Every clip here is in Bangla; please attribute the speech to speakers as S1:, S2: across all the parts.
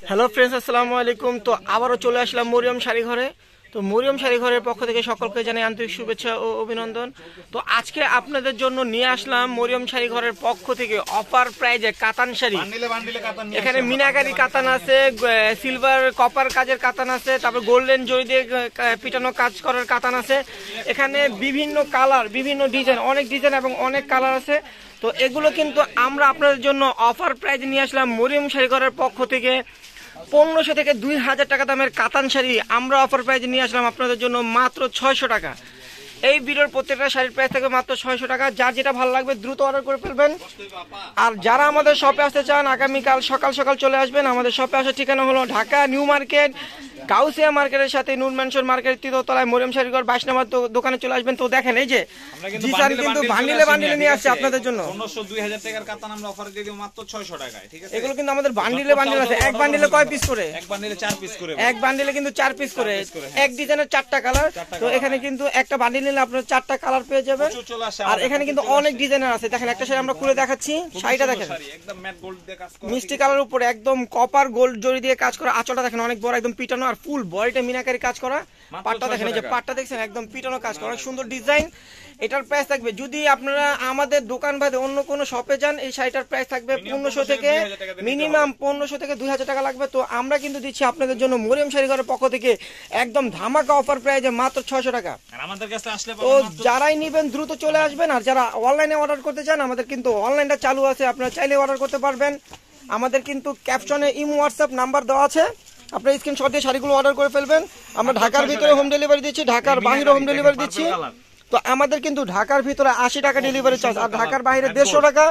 S1: হ্যালো ফ্রেন্ডস, আসসালামু আলাইকুম। তো আবারও চলে আসলাম মরিয়ম শাড়ি ঘরে। তো মরিয়ম শাড়ি ঘরের পক্ষ থেকে সকলকে জানাই আন্তরিক শুভেচ্ছা ও অভিনন্দন। তো আজকে আপনাদের জন্য নিয়ে আসলাম মরিয়ম শাড়ি ঘরের পক্ষ থেকে অফার প্রাইজে কাতান শাড়ি। এখানে মিনাকারি কাতান আছে, সিলভার কপার কাজের কাতান আছে, তারপর গোল্ডেন জরি দিয়ে পিটানো কাজ করার কাতান আছে। এখানে বিভিন্ন কালার, বিভিন্ন ডিজাইন, অনেক ডিজাইন এবং অনেক কালার আছে। তো এগুলো কিন্তু আমরা আপনাদের জন্য অফার প্রাইজে নিয়ে আসলাম মরিয়ম শাড়ি ঘরের পক্ষ থেকে। 1500 থেকে 2000 টাকা দামের কাতান শাড়ি আমরা অফার প্রাইজে নিয়ে আসলাম আপনাদের জন্য মাত্র 600 টাকা। এই ভিডিওর প্রত্যেকটা শাড়ির প্রাইস থাকবে মাত্র 600 টাকা। যার যেটা ভালো লাগবে দ্রুত অর্ডার করে ফেলবেন। আর যারা আমাদের শপে আসতে চান আগামীকাল সকাল সকাল চলে আসবেন। আমাদের শপে আসার ঠিকানা হলো ঢাকা নিউ মার্কেট, গাউসিয়া মার্কেটের সাথে নূর ম্যানশন মার্কেটের তৃতীয়তলায় মরিয়ম শাড়ি ঘর 22 নম্বর দোকানে চলে আসবেন। তো দেখেন এই যে জিসান কিন্তু বান্ডিলে বান্ডিলে নিয়ে আসছে আপনাদের জন্য।
S2: 1500-2000 টাকার কাতান আমরা অফারে দিয়ে দেব মাত্র 600 টাকায়, ঠিক আছে?
S1: এগুলো কিন্তু আমাদের বান্ডিলে বান্ডিল আছে। এক বান্ডিলে কয় পিস করে?
S2: এক বান্ডিলে 4 পিস করে।
S1: এক বান্ডিলে কিন্তু 4 পিস করে, এক ডিজাইনের 4টা কালার। তো এখানে কিন্তু একটা বান্ডিল নিলে আপনারা 4টা কালার পেয়ে যাবেন। আর এখানে কিন্তু অনেক ডিজাইনার আছে। দেখেন একটা শাড়ি আমরা খুলে দেখাচ্ছি। শাড়িটা দেখেন
S2: একদম ম্যাট গোল্ড দিয়ে কাজ করা,
S1: মিষ্টি কালার উপরে একদম কপার গোল্ড জরি দিয়ে কাজ করা। আঁচলটা দেখেন অনেক বড়, একদম পিটানো, আর ফুল বডিটা মিনাকারি কাজ করা। পাটটা দেখেন, এই যে পাটটা দেখছেন একদম পিটানো কাজ করা, অনেক সুন্দর ডিজাইন। এটার প্রাইস থাকবে, যদি আপনারা আমাদের দোকান বাদে অন্য কোনো শপে যান, এই শাড়িটার প্রাইস থাকবে 1500 থেকে মিনিমাম 1500 থেকে 2000 টাকা লাগবে। তো আমরা কিন্তু দিচ্ছি আপনাদের জন্য মরিয়ম শাড়ি ঘরের পক্ষ থেকে একদম ধামাকা অফার প্রাইজে মাত্র 600 টাকা।
S2: আর আমাদের কাছে আসলে
S1: তো যারাই নেবেন দ্রুত চলে আসবেন। আর যারা অনলাইনে অর্ডার করতে চান, আমাদের কিন্তু অনলাইনটা চালু আছে, আপনারা চাইলে অর্ডার করতে পারবেন। আমাদের কিন্তু ক্যাপশনে ইমো হোয়াটসঅ্যাপ নাম্বার দেওয়া আছে, আপনারা স্ক্রিনশট দিয়ে শাড়িগুলো অর্ডার করে ফেলবেন। আমরা ঢাকার ভিতরে হোম ডেলিভারি দিচ্ছি, ঢাকার বাইরে হোম ডেলিভারি দিচ্ছি। তো আমাদের কিন্তু ঢাকার ভিতরে 80 টাকা ডেলিভারি চার্জ, আর ঢাকার বাইরে 150 টাকা।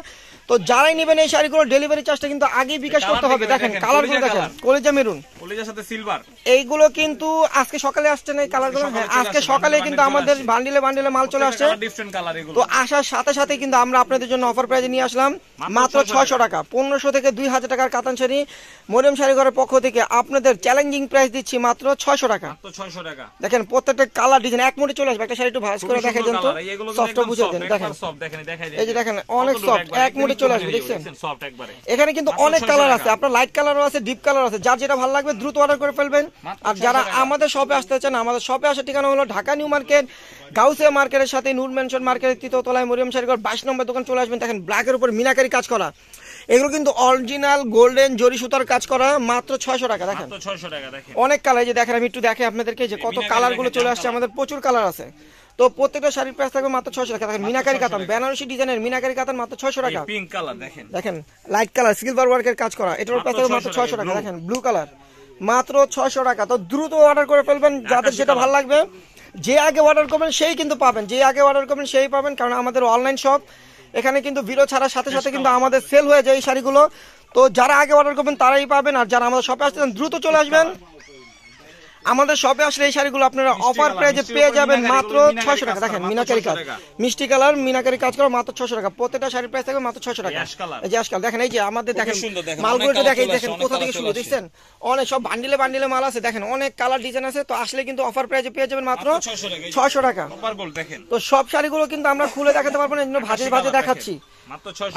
S1: তো যারাই নেবেন এই শাড়িগুলো ডেলিভারি চার্জটা কিন্তু আগেই বিকাশ করতে হবে। দেখেন কালারগুলো দেখেন, কলিজা মেরুন,
S2: কলিজার সাথে সিলভার।
S1: এইগুলো কিন্তু আজকে সকালে আসছে না এই কালারগুলো। হ্যাঁ, আজকে সকালে কিন্তু আমাদের বান্ডিলে বান্ডিলে মাল চলে আসছে।
S2: ডিফারেন্ট কালার এগুলো।
S1: তো আসার সাথে সাথে কিন্তু আমরা আপনাদের জন্য অফার প্রাইজে নিয়ে আসলাম মাত্র 600 টাকা। 1500 থেকে 2000 টাকার কাতান শাড়ি মরিয়ম শাড়ি ঘরের পক্ষ থেকে আপনাদের চ্যালেঞ্জিং প্রাইস দিচ্ছি মাত্র 600 টাকা।
S2: মাত্র 600 টাকা।
S1: দেখেন প্রত্যেকটা কালার ডিজাইন এক মুঠে চলে আসবে। একটা শাড়ি একটু ভাঁজ করে দেখাই দেন তো, সফট বুঝে দেন। দেখেন এই যে দেখেন অনেক সফট, এক মুঠে চলে আসবে, দেখছেন
S2: সফট একবারে।
S1: এখানে কিন্তু অনেক কালার আছে, আপনার লাইট কালারও আছে, ডিপ কালার আছে। যার যেটা ভালো লাগবে দ্রুত অর্ডার করে ফেলবেন। আর যারা আমাদের শপে আসতে চান, আমাদের শপে আসার ঠিকানা হলো ঢাকা নিউ মার্কেট, গাউসিয়া মার্কেটের সাথে নূর ম্যানশন মার্কেটের তৃতীয়তলায় মরিয়ম শাড়ি ঘর 22 নম্বর দোকান চলে আসবেন। দেখেন ব্ল্যাকের উপর মিনাকারি কাজ করা, এগুলো কিন্তু অরিজিনাল গোল্ডেন জরি সুতার কাজ করা, মাত্র 600 টাকা। দেখেন
S2: 600 টাকা। দেখেন
S1: অনেক কালার, যে দেখেন আমি একটু দেখে আপনাদেরকে যে কত কালার গুলো চলে আসছে, আমাদের প্রচুর কালার আছে। তো প্রত্যেকটা শাড়ির প্রাইস থাকবে মাত্র 600 টাকা। দেখেন মিনাকারি কাতান, বেনারসি ডিজাইনের মিনাকারি কাতান মাত্র 600 টাকা।
S2: পিঙ্ক কালার দেখেন,
S1: দেখেন লাইট কালার সিলভার ওয়ার্কের কাজ করা, এটার প্রাইস থাকবে মাত্র 600 টাকা। দেখেন ব্লু কালার মাত্র 600 টাকা। তো দ্রুত অর্ডার করে ফেলবেন, যাদের যেটা ভালো লাগবে। যে আগে অর্ডার করবেন সেই কিন্তু পাবেন, যে আগে অর্ডার করবেন সেই পাবেন, কারণ আমাদের অনলাইন শপ। এখানে কিন্তু ভিডিও ছাড়ার সাথে সাথে কিন্তু আমাদের সেল হয়ে যায় এই শাড়িগুলো। তো যারা আগে অর্ডার করবেন তারাই পাবেন। আর যারা আমাদের শপে আসতে চান দ্রুত চলে আসবেন। আমাদের শপে আসলে এই শাড়িগুলো আপনারা অফার প্রাইজে পেয়ে যাবেন মাত্র 600 টাকা। দেখেন মিনাকারি কাজ, মিষ্টি কালার মিনাকারি কাজ করা মাত্র 600 টাকা। প্রত্যেকটা শাড়ির প্রাইস থাকবে মাত্র 600 টাকা। এই যে আজকাল দেখেন, এই যে আমাদের দেখেন মালগুলো দেখেন, দেখেন কোথা থেকে শুরু, দেখছেন অনেক সব বান্ডিলে বান্ডিলে মাল আছে। দেখেন অনেক কালার ডিজাইন আছে। তো আসলে কিন্তু অফার প্রাইজে পেয়ে যাবেন মাত্র 600 টাকা। তো সব শাড়িগুলো কিন্তু আমরা খুলে দেখাতে পারবো না, এই জন্য ভাজে ভাজে দেখাচ্ছি।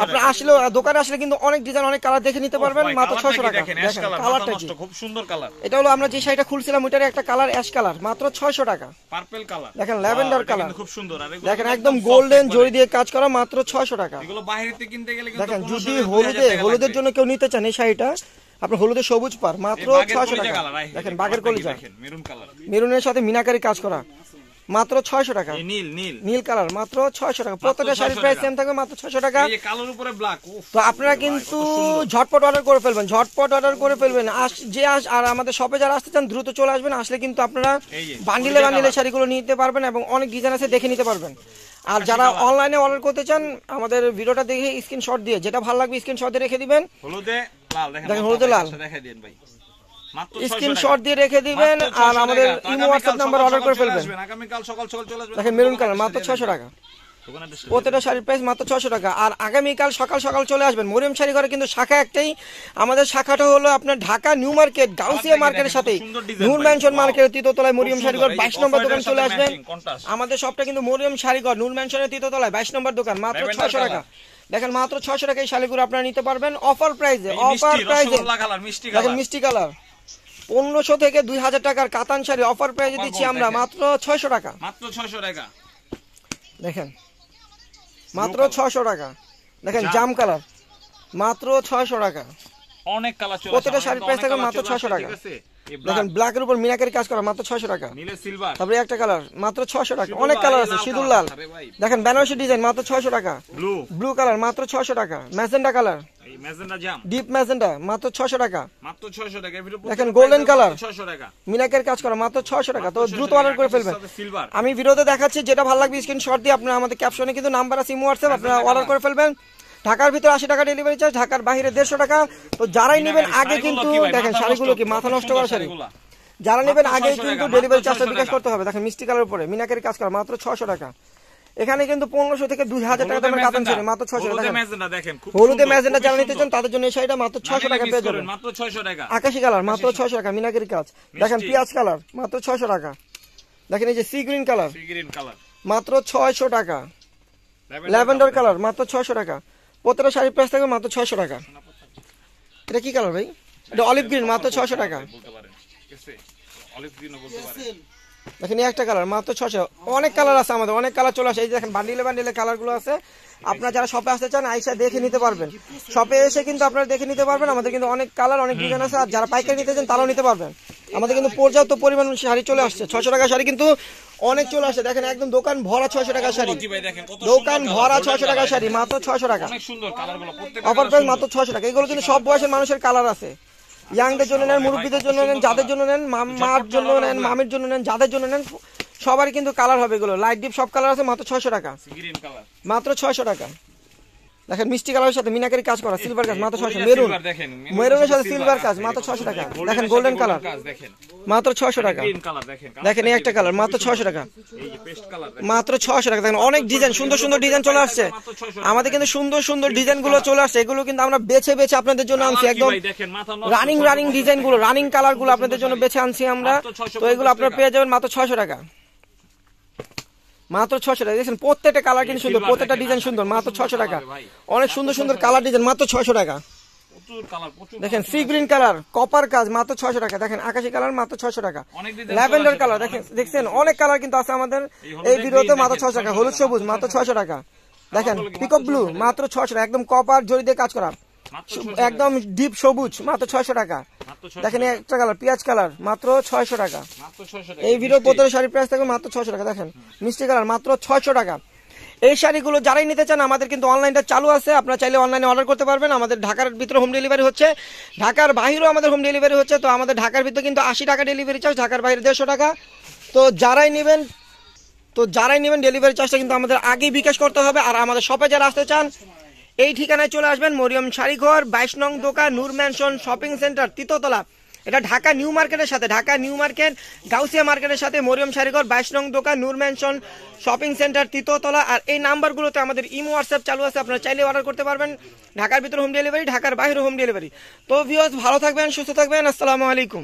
S1: আপনারা আসলে দোকানে আসলে কিন্তু অনেক ডিজাইন অনেক কালার দেখে নিতে পারবেন মাত্র 600 টাকা। দেখেন কালারটা খুব সুন্দর কালার। এটা হলো আমরা যে শাড়িটা খুলছিলাম ওইটার একটা কালার অ্যাশ কালার, মাত্র 600 টাকা।
S2: পার্পল কালার,
S1: দেখেন ল্যাভেন্ডার কালার
S2: খুব সুন্দর। আর
S1: দেখেন একদম গোল্ডেন জরি দিয়ে কাজ করা, মাত্র 600 টাকা।
S2: এগুলো বাইরেতে কিনতে গেলে কিন্তু
S1: দেখেন যদি হলুদের জন্য কেউ নিতে চান এই শাড়িটা, আপনার হলুদের সবুজ পার মাত্র 600 টাকা। দেখেন বাগের কলিজা
S2: মেরুন কালার,
S1: মেরুনের সাথে মিনাকারি কাজ করা মাত্র 600 টাকা। নীল কালার মাত্র 600 টাকা। প্রত্যেকটা শাড়ির প্রাইস সেম থাকবে মাত্র 600 টাকা।
S2: এই কালোর উপরে ব্ল্যাক।
S1: তো আপনারা কিন্তু ঝটপট অর্ডার করে ফেলবেন, ঝটপট অর্ডার করে ফেলবেন। আর আমাদের শপে যারা আসতে চান দ্রুত চলে আসবেন। আসলে কিন্তু আপনারা বান্ডিলে বান্ডিলে শাড়িগুলো নিতে পারবেন এবং অনেক ডিজাইন আছে দেখে নিতে পারবেন। আর যারা অনলাইনে অর্ডার করতে চান আমাদের ভিডিওটা দেখে স্ক্রিনশট দিয়ে যেটা ভালো লাগবে স্ক্রিনশট দিয়ে রেখে দিবেন।
S2: হলুদে লাল,
S1: দেখেন হলুদে লাল
S2: দেখাই দেন ভাই,
S1: স্ক্রিনশট দিয়ে রেখে দিবেন। আর আমাদের ইমো হোয়াটসঅ্যাপ নাম্বার অর্ডার করে ফেলবেন।
S2: আগামীকাল সকাল সকাল চলে আসবেন।
S1: দেখেন মেরুন কালার মাত্র 600 টাকা। প্রত্যেকটা শাড়ির প্রাইস মাত্র 600 টাকা। আর আগামীকাল সকাল সকাল চলে আসবেন মরিয়ম শাড়ি ঘরে, কিন্তু শাখা একটাই। আমাদের শাখাটা হলো আপনার ঢাকা নিউ মার্কেট, গাউসিয়া মার্কেটের সাথে নূর ম্যানশন মার্কেটের তৃতীয়তলায় মরিয়ম শাড়ি ঘর 22 নম্বর দোকান চলে আসবেন। আমাদের সবটা কিন্তু মরিয়ম শাড়ি ঘর নূর ম্যানশনের তৃতীয়তলায় 22 নম্বর দোকান, মাত্র 600 টাকা। দেখেন মাত্র 600 টাকায় এই শাড়িগুলো আপনারা নিতে পারবেন অফার প্রাইসে।
S2: এই
S1: অফার
S2: মিষ্টি
S1: প্রাইসে
S2: রসগোল্লা কালার, মিষ্টি
S1: দেখেন
S2: কালার।
S1: মিষ্টি কালার 1500 থেকে 2000 টাকার কাতান শাড়ি অফার প্রাইসে দিচ্ছি আমরা
S2: দেখেন।
S1: মাত্র 600 টাকা।
S2: মাত্র 600 টাকা।
S1: দেখেন মাত্র
S2: Blue
S1: 600 টাকা। দেখেন
S2: জাম।
S1: জাম কালার মাত্র 600 টাকা।
S2: অনেক কালার চলে
S1: প্রত্যেকটা
S2: আসে,
S1: শাড়ির
S2: অনেক
S1: প্রাইস থাকবে
S2: কালার
S1: মাত্র
S2: চলে আসে,
S1: 600 টাকা।
S2: ঠিক আছে? এই
S1: দেখেন
S2: black,
S1: ব্ল্যাকের উপর মিনাকারি কাজ করা মাত্র 600 টাকা।
S2: নীলে সিলভার,
S1: তারপরে একটা কালার মাত্র 600 টাকা।
S2: সিঁদুর
S1: অনেক
S2: লাল,
S1: কালার
S2: এই
S1: আছে
S2: লাল
S1: সিঁদুর
S2: কালার।
S1: লাল।
S2: আরে ভাই,
S1: দেখেন বেনারসি ডিজাইন মাত্র 600 টাকা।
S2: ব্লু,
S1: ব্লু কালার মাত্র 600 টাকা। ম্যাজেন্টা কালার
S2: এই ম্যাজেন্টা জাম
S1: ডিপ ম্যাজেন্টা মাত্র 600 টাকা।
S2: মাত্র 600 টাকা। এর উপর
S1: দেখেন
S2: প্রত্যেকটা
S1: golden
S2: price
S1: color।
S2: 600 টাকা।
S1: মিনাকের কাজ করা মাত্র 600 টাকা। তো
S2: 600
S1: দ্রুত
S2: টাকা।
S1: অর্ডার করে ফেলবেন।
S2: সিলভার,
S1: আমি ভিডিওতে দেখাচ্ছি, যেটা ভালো লাগবে স্ক্রিনশট দিয়ে আপনারা আমাদের ক্যাপশনে কিন্তু নাম্বার আছে ইমো হোয়াটসঅ্যাপ, আপনারা অর্ডার করে ফেলবেন। ঢাকার ভিতরে 80 টাকা ডেলিভারি চার্জ, ঢাকার বাইরে 150 টাকা। তো যারাই নেবেন আগে কিন্তু দেখেন শাড়িগুলো কি মাথা নষ্ট করা শাড়ি, যারা নেবেন
S2: মাত্র
S1: আগে
S2: 600
S1: কিন্তু
S2: টাকা,
S1: ডেলিভারি
S2: মাত্র
S1: চার্জটা
S2: 600
S1: বিকাশ
S2: টাকা।
S1: করতে হবে। দেখেন মিষ্টি কালার উপরে মিনাকের কাজ করা মাত্র 600 টাকা। এখানে কিন্তু 1500 থেকে 2000 টাকা দামের কাতান শাড়ি মাত্র 600
S2: হলুদে
S1: টাকা।
S2: ম্যাজেন্টা দেখেন, খুব
S1: হলুদে
S2: সুন্দর,
S1: ম্যাজেন্টা
S2: খুবই
S1: যারা নিতে চান
S2: সুন্দর।
S1: তাদের জন্য এই শাড়িটা মাত্র 600 টাকা
S2: মিস
S1: পেয়ে
S2: করবেন,
S1: যাবেন।
S2: মাত্র 600 টাকা।
S1: আকাশি কালার মাত্র 600 টাকা মিনাকের কাজ। দেখেন
S2: মিষ্টি।
S1: পিঁয়াজ কালার মাত্র 600 টাকা। দেখেন এই যে sea green colour
S2: sea green colour,
S1: মাত্র 600 টাকা। ল্যাভেন্ডার কালার মাত্র 600 টাকা। প্রত্যেকটা শাড়ির প্রাইস থাকবে মাত্র 600 টাকা। এটা কি কালার ভাই? এটা অলিভ গ্রিন মাত্র 600 টাকা।
S2: বলতে পারেন, ঠিক আছে? অলিভ গ্রিনও বলতে পারেন।
S1: দেখেন এই একটা কালার মাত্র 600। অনেক কালার আছে আমাদের, অনেক কালার চলে আসে। এই যে দেখেন বান্ডিলে বান্ডিলে কালারগুলো আছে। আপনারা যারা শপে আসতে চান আইসা দেখে নিতে পারবেন। শপে এসে কিন্তু আপনারা দেখে নিতে পারবেন। আমাদের কিন্তু অনেক কালার অনেক ডিজাইন আছে। আর যারা পাইকারি নিতে চান তারাও নিতে পারবেন। আমাদের কিন্তু পর্যাপ্ত পরিমাণ শাড়ি চলে আসছে। 600 টাকা শাড়ি কিন্তু অনেক চলে আসছে। দেখেন একদম দোকান ভরা 600 টাকা শাড়ি,
S2: কি ভাই দেখেন কত
S1: দোকান
S2: সুন্দর
S1: ভরা
S2: colour,
S1: 600 টাকা
S2: golden
S1: শাড়ি
S2: colour।
S1: মাত্র 600 টাকা।
S2: অনেক সুন্দর কালারগুলো, প্রত্যেকটা
S1: অফার
S2: colour
S1: প্রাইস
S2: সুন্দর।
S1: মাত্র 600 টাকা। এগুলো কিন্তু সব বয়সের মানুষের কালার আছে। ইয়াংদের জন্য নেন, মুরব্বীদের জন্য নেন, যাদের জন্য নেন, মার জন্য নেন, মামির জন্য নেন, যাদের জন্য নেন, সবারই কিন্তু কালার হবে। এগুলো লাইট ডিপ সব কালার আছে মাত্র 600 টাকা।
S2: সি গ্রিন কালার,
S1: মাত্র 600 টাকা। দেখেন মিষ্টি কালারের সাথে মিনাকারি কাজ করা সিলভার কাজ মাত্র 600।
S2: কলিজা
S1: মেরুন
S2: silver দেখেন,
S1: মেরুনের সাথে
S2: silver
S1: সিলভার কাজ
S2: আছে,
S1: মাত্র
S2: এই
S1: 600 টাকা।
S2: golden
S1: দেখেন
S2: এর
S1: গোল্ডেন
S2: সাথে
S1: কালার
S2: কাজ দেখেন,
S1: মাত্র 600 টাকা।
S2: গ্রিন কালার দেখেন,
S1: দেখেন এই একটা কালার মাত্র 600 টাকা।
S2: এই যে পেস্ট কালার
S1: মাত্র 600 টাকা। দেখেন অনেক ডিজাইন, সুন্দর সুন্দর ডিজাইন চলে আসছে। আমাদের কিন্তু সুন্দর সুন্দর ডিজাইন গুলো চলে আসছে। এগুলো কিন্তু আমরা বেছে বেছে আপনাদের জন্য আনছি। একদম
S2: দেখেন মাথা
S1: রানিং ডিজাইন গুলো, রানিং কালার গুলো আপনাদের জন্য বেছে আনছি আমরা। তো এগুলো আপনারা পেয়ে যাবেন মাত্র 600 টাকা। মাত্র 600 টাকা। দেখেন প্রত্যেকটা কালার কিন্তু সুন্দর, প্রত্যেকটা ডিজাইন সুন্দর মাত্র 600 টাকা। অনেক সুন্দর সুন্দর কালার ডিজাইন মাত্র 600 টাকা।
S2: প্রচুর কালার, প্রচুর
S1: দেখেন সি গ্রিন কালার কপার কাজ মাত্র 600 টাকা। দেখেন আকাশি কালার মাত্র 600 টাকা।
S2: অনেক design
S1: ল্যাভেন্ডার
S2: চলে আসে,
S1: কালার দেখেন, দেখছেন অনেক কালার কিন্তু আছে আমাদের এই ভিডিওতে মাত্র 600 টাকা। হলুদ সবুজ মাত্র 600 টাকা। দেখেন পিকক ব্লু মাত্র 600 টাকা। একদম কপার জড়ি দিয়ে কাজ করা,
S2: মাত্র 600
S1: একদম ডিপ সবুজ মাত্র 600 টাকা।
S2: মাত্র 600
S1: দেখেন এই একটা কালার পিঁয়াজ কালার মাত্র 600 টাকা।
S2: মাত্র 600 টাকা।
S1: এই ভিডিও প্রত্যেকটা শাড়ির প্রাইস থাকবে মাত্র 600 টাকা। দেখেন মিষ্টি কালার মাত্র 600 টাকা। এই শাড়িগুলো যারাই নিতে চান আমাদের কিন্তু অনলাইনটা চালু আছে, আপনারা চাইলে অনলাইনে অর্ডার করতে পারবেন। আমাদের ঢাকার ভিতরে হোম ডেলিভারি হচ্ছে, ঢাকার বাইরেও আমাদের হোম ডেলিভারি হচ্ছে। তো আমাদের ঢাকার ভিতরে কিন্তু 80 টাকা ডেলিভারি চার্জ, ঢাকার বাইরে 150 টাকা। তো যারাই নেবেন ডেলিভারি চার্জটা কিন্তু আমাদের আগেই বিকাশ করতে হবে। আর আমাদের শপে যারা আসতে চান এই ঠিকানায় চলে আসবেন, মরিয়ম শাড়িঘর 22 নং দোকান, নূর ম্যানশন শপিং সেন্টার, তৃতীয়তলা। এটা ঢাকা নিউ মার্কেটের সাথে, ঢাকা নিউ মার্কেট গাউসিয়া মার্কেটের সাথে মরিয়ম শাড়িঘর 22 নং দোকান, নূর ম্যানশন শপিং সেন্টার, তৃতীয়তলা। আর এই নাম্বারগুলোতে আমাদের ইমো হোয়াটসঅ্যাপ চালু আছে, আপনারা চাইলে অর্ডার করতে পারবেন। ঢাকার ভিতরে হোম ডেলিভারি, ঢাকার বাইরে হোম ডেলিভারি। তো ভিউয়ার্স ভালো থাকবেন, সুস্থ থাকবেন, আসসালামু আলাইকুম।